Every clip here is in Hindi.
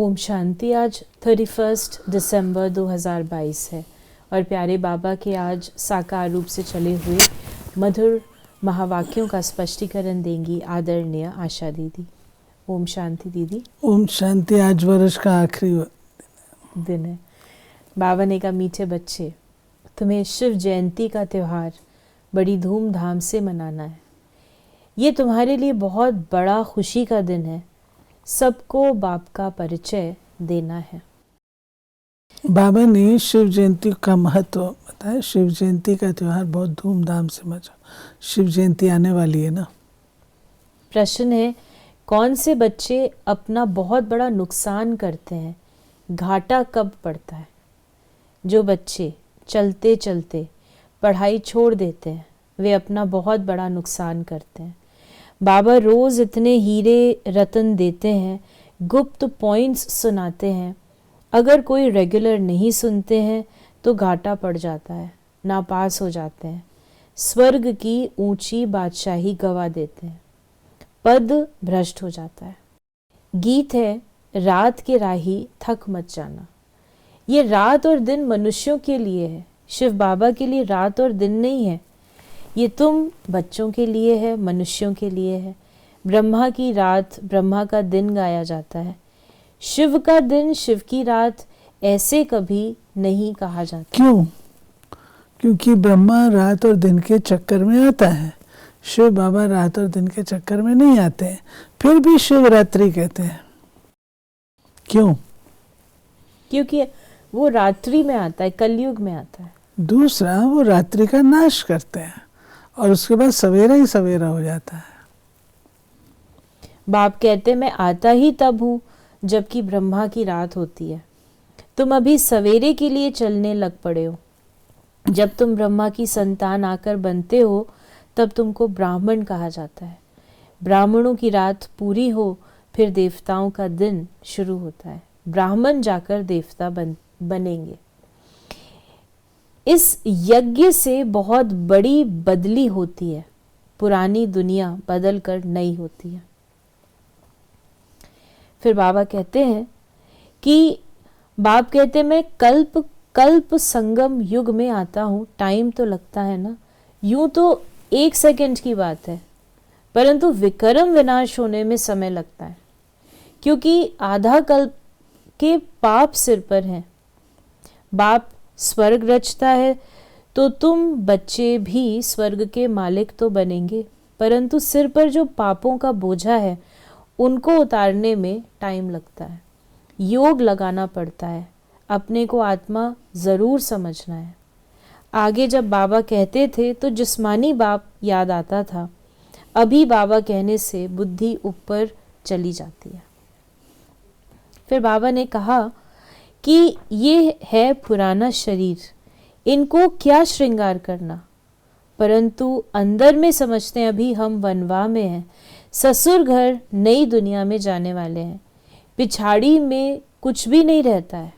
ओम शांति। आज 31 दिसंबर 2022 है और प्यारे बाबा के आज साकार रूप से चले हुए मधुर महावाक्यों का स्पष्टीकरण देंगी आदरणीय आशा दीदी। ओम शांति दीदी। ओम शांति। आज वर्ष का आखिरी दिन है। बाबा ने कहा, मीठे बच्चे, तुम्हें शिव जयंती का त्यौहार बड़ी धूमधाम से मनाना है। ये तुम्हारे लिए बहुत बड़ा खुशी का दिन है। सबको बाप का परिचय देना है। बाबा ने शिव जयंती का महत्व बताया। शिव जयंती का त्यौहार बहुत धूमधाम से मचा। शिव जयंती आने वाली है ना। प्रश्न है, कौन से बच्चे अपना बहुत बड़ा नुकसान करते हैं? घाटा कब पड़ता है? जो बच्चे चलते चलते पढ़ाई छोड़ देते हैं वे अपना बहुत बड़ा नुकसान करते हैं। बाबा रोज़ इतने हीरे रतन देते हैं, गुप्त पॉइंट्स सुनाते हैं। अगर कोई रेगुलर नहीं सुनते हैं तो घाटा पड़ जाता है, नापास हो जाते हैं, स्वर्ग की ऊंची बादशाही गवा देते हैं, पद भ्रष्ट हो जाता है। गीत है, रात के राही थक मत जाना। ये रात और दिन मनुष्यों के लिए है। शिव बाबा के लिए रात और दिन नहीं है। ये तुम बच्चों के लिए है, मनुष्यों के लिए है। ब्रह्मा की रात, ब्रह्मा का दिन गाया जाता है। शिव का दिन, शिव की रात ऐसे कभी नहीं कहा जाता। क्यों? क्योंकि ब्रह्मा रात और दिन के चक्कर में आता है। शिव बाबा रात और दिन के चक्कर में नहीं आते हैं, फिर भी शिवरात्रि कहते हैं। क्यों? क्योंकि वो रात्रि में आता है, कलयुग में आता है। दूसरा, वो रात्रि का नाश करते हैं और उसके बाद सवेरा ही सवेरा हो जाता है। बाप कहते, मैं आता ही तब हूँ जबकि ब्रह्मा की रात होती है। तुम अभी सवेरे के लिए चलने लग पड़े हो। जब तुम ब्रह्मा की संतान आकर बनते हो तब तुमको ब्राह्मण कहा जाता है। ब्राह्मणों की रात पूरी हो फिर देवताओं का दिन शुरू होता है। ब्राह्मण जाकर देवता बनेंगे। इस यज्ञ से बहुत बड़ी बदली होती है। पुरानी दुनिया बदल कर नई होती है। फिर बाबा कहते हैं कि बाप कहते, मैं कल्प संगम युग में आता हूँ। टाइम तो लगता है ना, यूं तो 1 सेकंड की बात है, परंतु विक्रम विनाश होने में समय लगता है, क्योंकि आधा कल्प के पाप सिर पर हैं। बाप स्वर्ग रचता है तो तुम बच्चे भी स्वर्ग के मालिक तो बनेंगे, परंतु सिर पर जो पापों का बोझा है उनको उतारने में टाइम लगता है। योग लगाना पड़ता है। अपने को आत्मा ज़रूर समझना है। आगे जब बाबा कहते थे तो जिस्मानी बाप याद आता था। अभी बाबा कहने से बुद्धि ऊपर चली जाती है। फिर बाबा ने कहा कि ये है पुराना शरीर, इनको क्या श्रृंगार करना, परंतु अंदर में समझते हैं अभी हम वनवा में हैं। ससुर घर नई दुनिया में जाने वाले हैं। पिछाड़ी में कुछ भी नहीं रहता है,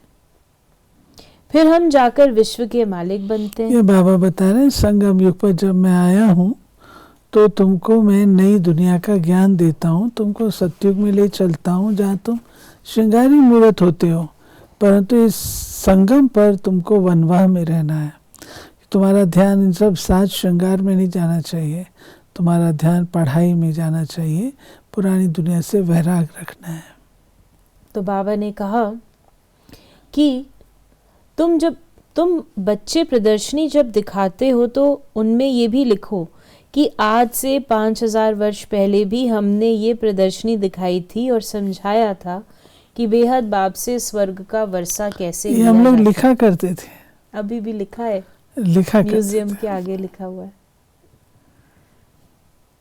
फिर हम जाकर विश्व के मालिक बनते हैं। ये बाबा बता रहे हैं, संगम युग पर जब मैं आया हूँ तो तुमको मैं नई दुनिया का ज्ञान देता हूँ, तुमको सतयुग में ले चलता हूँ जहाँ तुम श्रृंगारी मूर्त होते हो, परंतु इस संगम पर तुमको वनवाह में रहना है। तुम्हारा ध्यान इन सब साज श्रृंगार में नहीं जाना चाहिए, तुम्हारा ध्यान पढ़ाई में जाना चाहिए। पुरानी दुनिया से वैराग रखना है। तो बाबा ने कहा कि तुम बच्चे प्रदर्शनी जब दिखाते हो तो उनमें ये भी लिखो कि आज से 5000 वर्ष पहले भी हमने ये प्रदर्शनी दिखाई थी और समझाया था कि बेहद बाप से स्वर्ग का वर्षा कैसे ये हम लोग लिखा करते थे। अभी भी लिखा है, म्यूजियम के आगे लिखा हुआ है।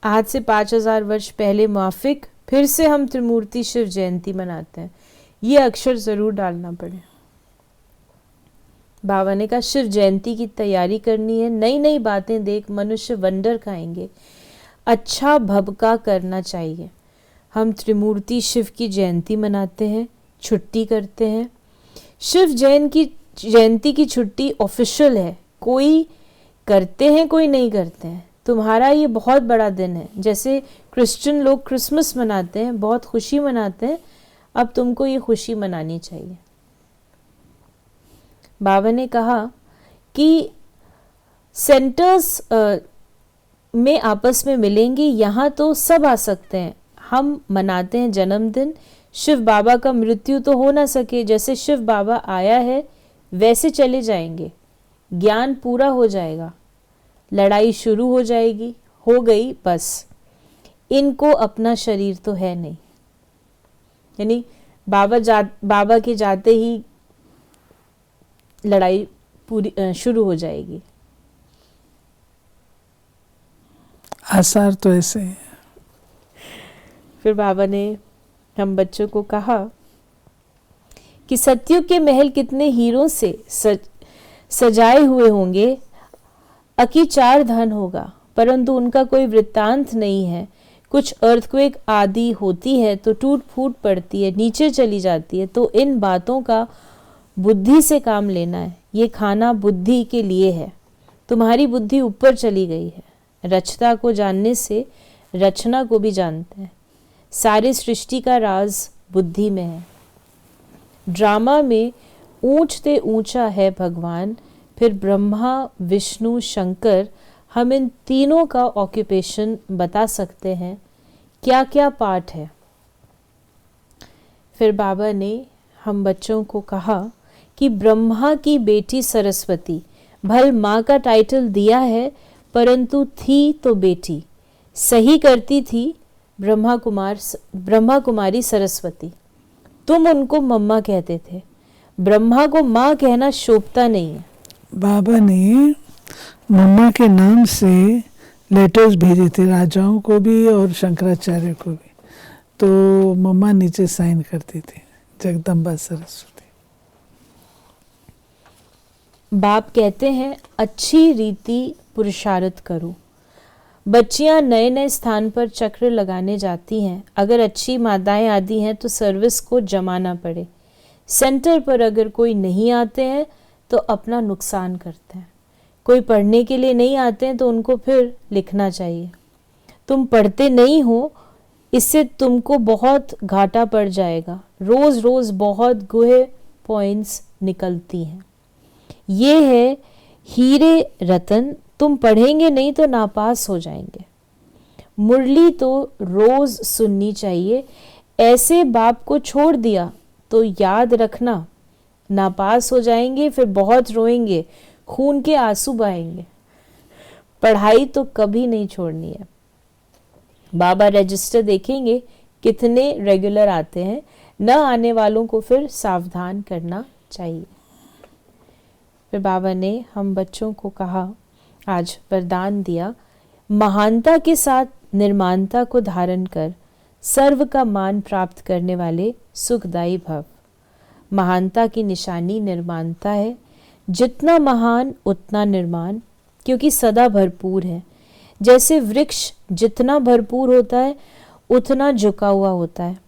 आज से 5000 वर्ष पहले मुआफिक फिर से हम त्रिमूर्ति शिव जयंती मनाते हैं। ये अक्षर जरूर डालना पड़े। बाबा ने कहा, शिव जयंती की तैयारी करनी है। नई नई बातें देख मनुष्य वंडर खाएंगे। अच्छा भबका करना चाहिए। हम त्रिमूर्ति शिव की जयंती मनाते हैं, छुट्टी करते हैं। शिव जयंती की छुट्टी ऑफिशियल है। कोई करते हैं, कोई नहीं करते हैं। तुम्हारा ये बहुत बड़ा दिन है। जैसे क्रिश्चियन लोग क्रिसमस मनाते हैं, बहुत खुशी मनाते हैं, अब तुमको ये खुशी मनानी चाहिए। बाबा ने कहा कि सेंटर्स में आपस में मिलेंगे, यहाँ तो सब आ सकते हैं। हम मनाते हैं जन्मदिन, शिव बाबा का मृत्यु तो हो ना सके, जैसे शिव बाबा आया है वैसे चले जाएंगे, ज्ञान पूरा हो जाएगा, लड़ाई शुरू हो जाएगी, हो गई बस। इनको अपना शरीर तो है नहीं, यानी बाबा के जाते ही लड़ाई पूरी शुरू हो जाएगी। आसार तो ऐसे हैं। फिर बाबा ने हम बच्चों को कहा कि सतयुग के महल कितने हीरों से सजाए हुए होंगे, अकी चार धन होगा, परंतु उनका कोई वृत्तांत नहीं है। कुछ अर्थक्वेक आदि होती है तो टूट फूट पड़ती है, नीचे चली जाती है। तो इन बातों का बुद्धि से काम लेना है। ये खाना बुद्धि के लिए है। तुम्हारी बुद्धि ऊपर चली गई है। रचता को जानने से रचना को भी जानते हैं। सारी सृष्टि का राज बुद्धि में है। ड्रामा में ऊंचते ऊंचा है भगवान, फिर ब्रह्मा विष्णु शंकर। हम इन तीनों का ऑक्यूपेशन बता सकते हैं, क्या क्या पार्ट है। फिर बाबा ने हम बच्चों को कहा कि ब्रह्मा की बेटी सरस्वती, भल माँ का टाइटल दिया है परंतु थी तो बेटी, सही करती थी ब्रह्मा कुमारी सरस्वती। तुम उनको मम्मा कहते थे, ब्रह्मा को माँ कहना शोभता नहीं है। बाबा ने मम्मा के नाम से लेटर्स भेजे थे, राजाओं को भी और शंकराचार्य को भी, तो मम्मा नीचे साइन करती थी, जगदम्बा सरस्वती। बाप कहते हैं अच्छी रीति पुरुषार्थ करो। बच्चियां नए नए स्थान पर चक्र लगाने जाती हैं। अगर अच्छी माताएं आदि हैं तो सर्विस को जमाना पड़े। सेंटर पर अगर कोई नहीं आते हैं तो अपना नुकसान करते हैं। कोई पढ़ने के लिए नहीं आते हैं तो उनको फिर लिखना चाहिए। तुम पढ़ते नहीं हो, इससे तुमको बहुत घाटा पड़ जाएगा। रोज रोज बहुत गुहे पॉइंट्स निकलती हैं। ये है हीरे रतन, तुम पढ़ेंगे नहीं तो नापास हो जाएंगे। मुरली तो रोज सुननी चाहिए। ऐसे बाप को छोड़ दिया तो याद रखना, नापास हो जाएंगे, फिर बहुत रोएंगे, खून के आंसू बहाएंगे। पढ़ाई तो कभी नहीं छोड़नी है। बाबा रजिस्टर देखेंगे कितने रेगुलर आते हैं, न आने वालों को फिर सावधान करना चाहिए। फिर बाबा ने हम बच्चों को कहा, आज वरदान दिया, महानता के साथ निर्माणता को धारण कर सर्व का मान प्राप्त करने वाले सुखदायी भव। महानता की निशानी निर्माणता है। जितना महान उतना निर्माण, क्योंकि सदा भरपूर है। जैसे वृक्ष जितना भरपूर होता है उतना झुका हुआ होता है,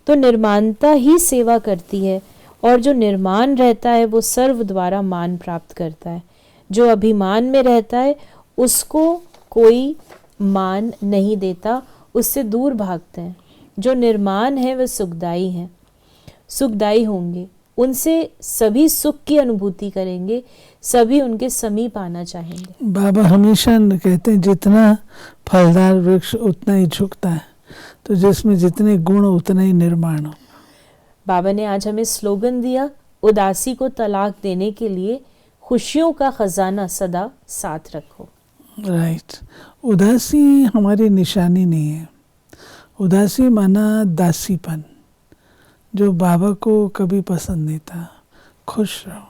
तो निर्माणता ही सेवा करती है, और जो निर्माण रहता है वो सर्व द्वारा मान प्राप्त करता है। जो अभिमान में रहता है उसको कोई मान नहीं देता, उससे दूर भागते हैं। जो निर्माण है वह सुखदायी हैं, सुखदायी होंगे, उनसे सभी सुख की अनुभूति करेंगे, सभी उनके समीप आना चाहेंगे। बाबा हमेशा कहते हैं जितना फलदार वृक्ष उतना ही झुकता है, तो जिसमें जितने गुण उतना ही निर्माण हो। बाबा ने आज हमें स्लोगन दिया, उदासी को तलाक देने के लिए खुशियों का खजाना सदा साथ रखो। राइट। उदासी हमारी निशानी नहीं है। उदासी माना दासीपन, जो बाबा को कभी पसंद नहीं था। खुश रहो।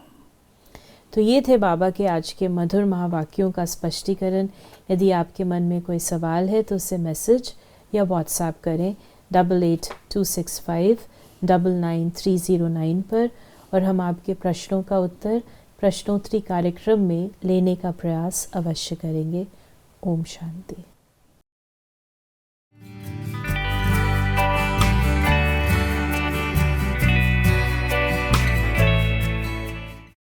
तो ये थे बाबा के आज के मधुर महावाक्यों का स्पष्टीकरण। यदि आपके मन में कोई सवाल है तो उसे मैसेज या व्हाट्सएप करें 8826599309 पर, और हम आपके प्रश्नों का उत्तर प्रश्नोत्तरी कार्यक्रम में लेने का प्रयास अवश्य करेंगे। ओम शांति।